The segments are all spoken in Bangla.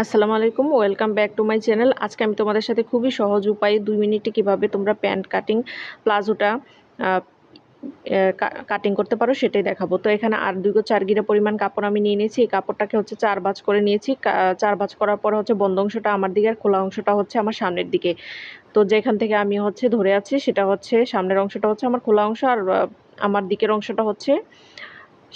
আসসালামু আলাইকুম, welcome back to my channel. আজকে আমি তোমাদের সাথে খুবই সহজ উপায়ে 2 মিনিটে কিভাবে তোমরা প্যান্ট কাটিং প্লাজোটা কাটিং করতে পারো সেটাই দেখাবো। তো এখানে আর 2 গজ 4 গিরা পরিমাণ কাপড় আমি নিয়ে নিয়েছি। এই কাপড়টাকে হচ্ছে 4 ভাঁজ করে নিয়েছি। 4 ভাঁজ করার পরে হচ্ছে বন্ধ অংশটা আমার দিকে আর খোলা অংশটা হচ্ছে আমার সামনের দিকে। তো যেখান থেকে আমি হচ্ছে ধরে আছি সেটা হচ্ছে সামনের অংশটা হচ্ছে আমার খোলা অংশ, আর আমার দিকের অংশটা হচ্ছে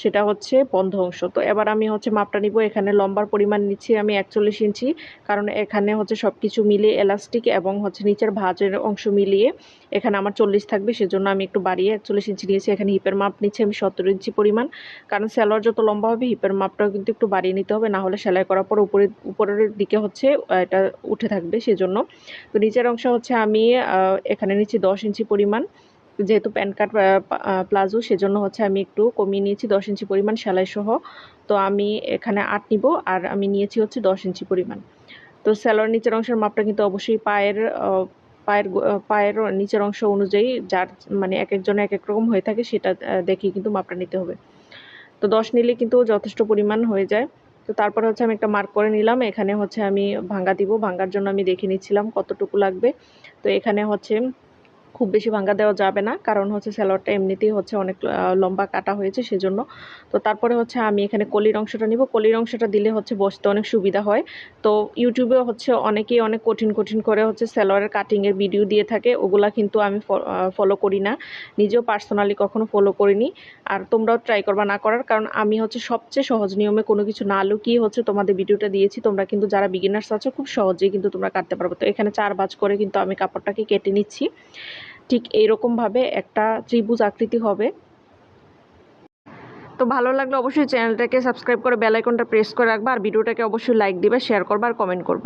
সেটা হচ্ছে বন্ধ অংশ। তো এবার আমি হচ্ছে মাপটা নিব। এখানে লম্বার পরিমাণ নিচ্ছি আমি 41 ইঞ্চি, কারণ এখানে হচ্ছে সব কিছু মিলিয়ে এলাস্টিক এবং হচ্ছে নিচের ভাঁজের অংশ মিলিয়ে এখানে আমার 40 থাকবে, সেজন্য আমি একটু বাড়িয়ে 41 ইঞ্চি নিয়েছি। এখানে হিপের মাপ নিচ্ছি আমি 17 ইঞ্চি পরিমাণ, কারণ সালোয়ার যত লম্বা হবে হিপের মাপটাও কিন্তু একটু বাড়িয়ে নিতে হবে, না হলে সেলাই করার পর উপরের দিকে হচ্ছে এটা উঠে থাকবে সেজন্য। তো নিচের অংশ হচ্ছে আমি এখানে নিচ্ছি 10 ইঞ্চি পরিমাণ, যেহেতু প্যান্ট কাট প্লাজো সেজন্য হচ্ছে আমি একটু কমিয়ে নিয়েছি 10 ইঞ্চি পরিমাণ সেলাই সহ। তো আমি এখানে 8 নিব, আর আমি নিয়েছি হচ্ছে 10 ইঞ্চি পরিমাণ। তো সালোয়ার নিচের অংশের মাপটা কিন্তু অবশ্যই পায়ের নিচের অংশ অনুযায়ী, যার মানে এক একজনের এক এক রকম হয়ে থাকে, সেটা দেখেই কিন্তু মাপটা নিতে হবে। তো 10 নিলে কিন্তু যথেষ্ট পরিমাণ হয়ে যায়। তো তারপরে হচ্ছে আমি একটা মার্ক করে নিলাম। এখানে হচ্ছে আমি ভাঙ্গা দিব, ভাঙ্গার জন্য আমি দেখে নিচ্ছিলাম কতটুকু লাগবে। তো এখানে হচ্ছে খুব বেশি ভাঙ্গা দেওয়া যাবে না, কারণ হচ্ছে সালোয়ারটা এমনিতেই হচ্ছে অনেক লম্বা কাটা হয়েছে সেজন্য। তো তারপরে হচ্ছে আমি এখানে কলির অংশটা নিব। কলির অংশটা দিলে হচ্ছে বসতে অনেক সুবিধা হয়। তো ইউটিউবে হচ্ছে অনেকেই অনেক কঠিন কঠিন করে হচ্ছে সালোয়ারের কাটিংয়ের ভিডিও দিয়ে থাকে, ওগুলা কিন্তু আমি ফলো করি না, নিজেও পার্সোনালি কখনো ফলো করিনি। আর তোমরাও ট্রাই করবা না করার, কারণ আমি হচ্ছে সবচেয়ে সহজ নিয়মে কোনো কিছু না লুকিয়ে হচ্ছে তোমাদের ভিডিওটা দিয়েছি। তোমরা কিন্তু যারা বিগিনার্স আছো খুব সহজেই কিন্তু তোমরা কাটতে পারবে। তো এখানে 4 ভাঁজ করে কিন্তু আমি কাপড়টাকে কেটে নিচ্ছি। ঠিক এইরকমভাবে একটা ত্রিভুজ আকৃতি হবে। তো ভালো লাগলে অবশ্যই চ্যানেলটাকে সাবস্ক্রাইব করে বেল আইকনটা প্রেস করে রাখবা, আর ভিডিওটাকে অবশ্যই লাইক দিবা, শেয়ার করবা আর কমেন্ট করবা।